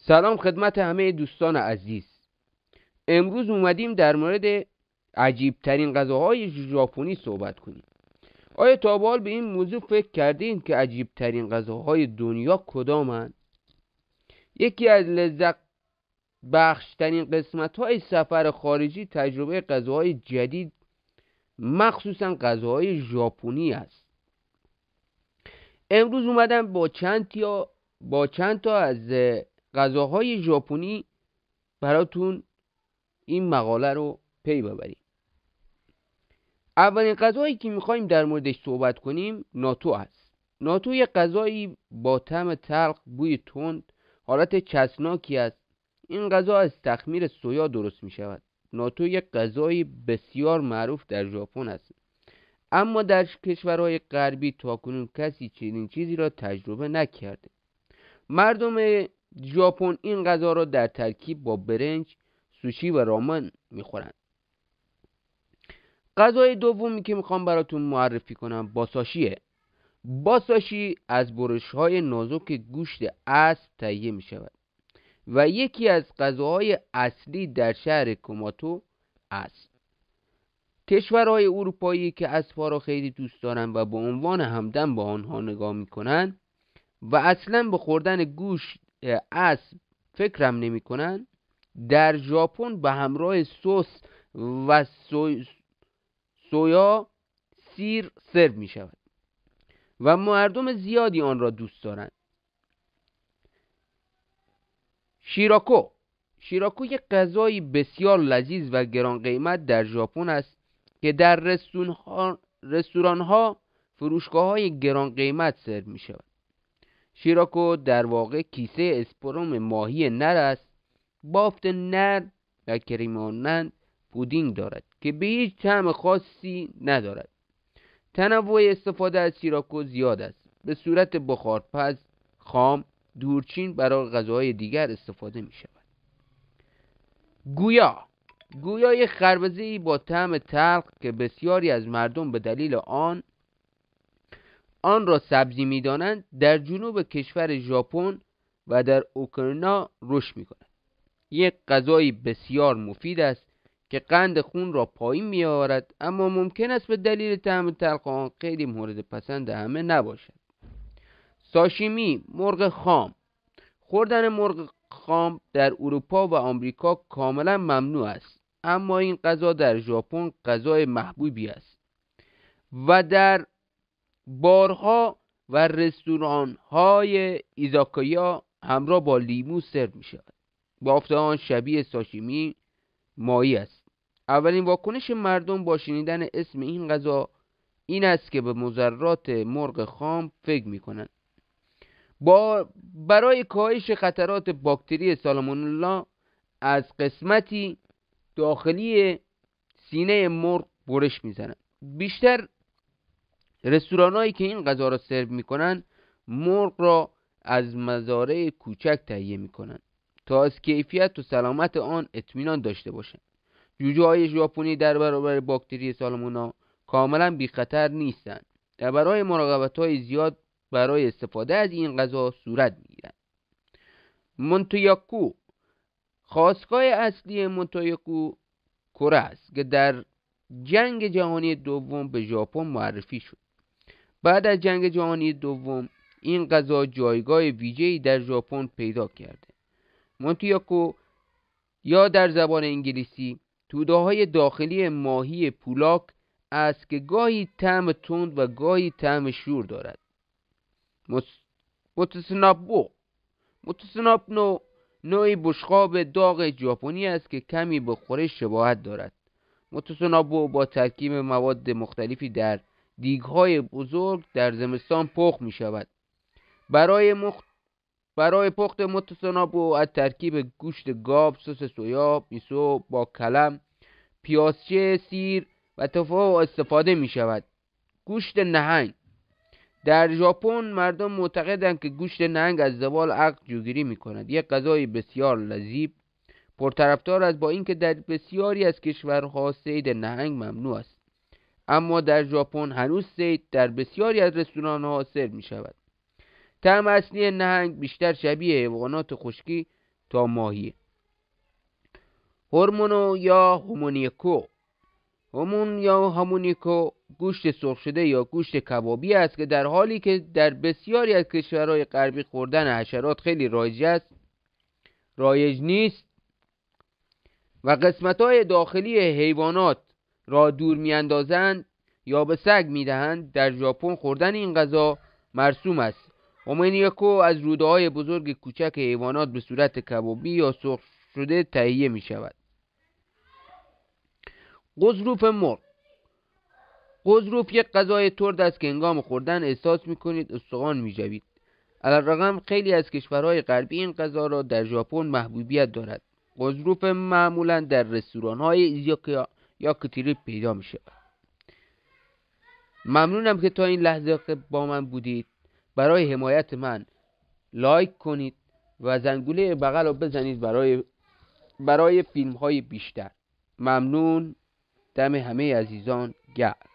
سلام خدمت همه دوستان عزیز. امروز اومدیم در مورد عجیب ترین غذاهای ژاپنی صحبت کنیم. آیا تا به حال به این موضوع فکر کردین که عجیب ترین غذاهای دنیا کدامند؟ یکی از لذت بخش ترین قسمت های سفر خارجی تجربه غذاهای جدید، مخصوصا غذاهای ژاپنی است. امروز اومدم با چند تا از غذاهای ژاپنی براتون این مقاله رو پی ببریم. اولین غذایی که میخوایم در موردش صحبت کنیم ناتو است. ناتو یک غذایی با طعم تلخ، بوی تند، حالت چسبناکی است. این غذا از تخمیر سویا درست میشود. ناتو یک غذای بسیار معروف در ژاپن است، اما در کشورهای غربی تاکنون کسی چنین چیزی را تجربه نکرده. مردم ژاپن این غذا را در ترکیب با برنج، سوشی و رامن میخورند. غذای دومی که میخوام براتون معرفی کنم باساشیه. باساشی از برش‌های نازک گوشت اسب تهیه میشود و یکی از غذاهای اصلی در شهر کوماتو است. کشورهای اروپایی که اسب‌ها را خیلی دوست دارند و به عنوان همدم با آنها نگاه میکنند و اصلا به خوردن گوشت اسب فکرم نمیکنند، در ژاپن به همراه سس و سویا سیر سرو می شود و مردم زیادی آن را دوست دارند. شیراکو یک غذای بسیار لذیذ و گران قیمت در ژاپن است که در رستوران‌ها، فروشگاه‌های گران قیمت سرو می شود. شیراکو در واقع کیسه اسپرم ماهی نر است. بافت نر و کریمانند پودینگ دارد که به هیچ طعم خاصی ندارد. تنوع استفاده از شیراکو زیاد است. به صورت بخارپز، خام، دورچین برای غذاهای دیگر استفاده می شود. گویا یک خربزه‌ای با طعم تلخ که بسیاری از مردم به دلیل آن را سبزی می دانند، در جنوب کشور ژاپن و در اوکیناوا رشد می کند. یک غذای بسیار مفید است که قند خون را پایین می آورد، اما ممکن است به دلیل طعم تلخ آن خیلی مورد پسند همه نباشد. ساشیمی، مرغ خام. خوردن مرغ خام در اروپا و آمریکا کاملا ممنوع است، اما این غذا در ژاپن غذای محبوبی است و در بارها و رستوران‌های ایزاکایا همراه با لیمو سرو می شود. بافت آن شبیه ساشیمی ماهی است. اولین واکنش مردم با شنیدن اسم این غذا این است که به مضرات مرغ خام فکر می‌کنند. برای کاهش خطرات باکتری سالمونلا از قسمتی داخلی سینه مرغ برش می‌زنند. بیشتر رستوران‌هایی که این غذا را سرو می‌کنند مرغ را از مزارع کوچک تهیه می‌کنند تا از کیفیت و سلامت آن اطمینان داشته باشند. جوجه‌های ژاپنی در برابر باکتری سالمونا کاملا بی خطر نیستند و برای مراقبت‌های زیاد برای استفاده از این غذا صورت می‌گیرند. مونتویاکو. خاستگاه اصلی مونتویاکو کره است که در جنگ جهانی دوم به ژاپن معرفی شد. بعد از جنگ جهانی دوم این غذا جایگاه ویژه‌ای در ژاپن پیدا کرده. مونتویاکو یا در زبان انگلیسی توده‌های داخلی ماهی پولاک است که گاهی طعم تند و گاهی طعم شور دارد. موتسونابو نوعی بشقاب داغ ژاپنی است که کمی به خورش شباهت دارد. موتسونابو با ترکیب مواد مختلفی در دیگ‌های بزرگ در زمستان پخت می شود. برای پخت موتسونابو از ترکیب گوشت گاو، سس سویا، میسو با کلم، پیازچه، سیر و توفو استفاده می شود. گوشت نهنگ. در ژاپن مردم معتقدند که گوشت نهنگ از زوال عقل جلوگیری می کند. یک غذای بسیار لذیذ پرطرفدار است، با اینکه در بسیاری از کشورها صید نهنگ ممنوع است، اما در ژاپن هنوز صید در بسیاری از رستوران‌ها سرو می شود. طعم اصلی نهنگ بیشتر شبیه حیوانات خشکی تا ماهی. هورمونو یا هومونیکو. هومون یا هومونیکو گوشت سرخ شده یا گوشت کبابی است که در حالی که در بسیاری از کشورهای غربی خوردن حشرات خیلی رایج نیست و قسمت‌های داخلی حیوانات را دور می‌اندازند یا به سگ می‌دهند، در ژاپن خوردن این غذا مرسوم است. هومونیکو از روده‌های بزرگ کوچک حیوانات به صورت کبابی یا سرخ شده تهیه می‌شود. قضروف مرغ. قضروف یک غذای ترد است که هنگام خوردن احساس می‌کنید استخوان می‌جوید. علی‌الرغم خیلی از کشورهای غربی این غذا را در ژاپن محبوبیت دارد. قضروف معمولاً در رستوران‌های ایزاکیا یا کتری پیدا می‌شود. ممنونم که تا این لحظه با من بودید. برای حمایت من لایک کنید و زنگوله بغل رو بزنید برای فیلم‌های بیشتر. ممنون. دم همه عزیزان گرم.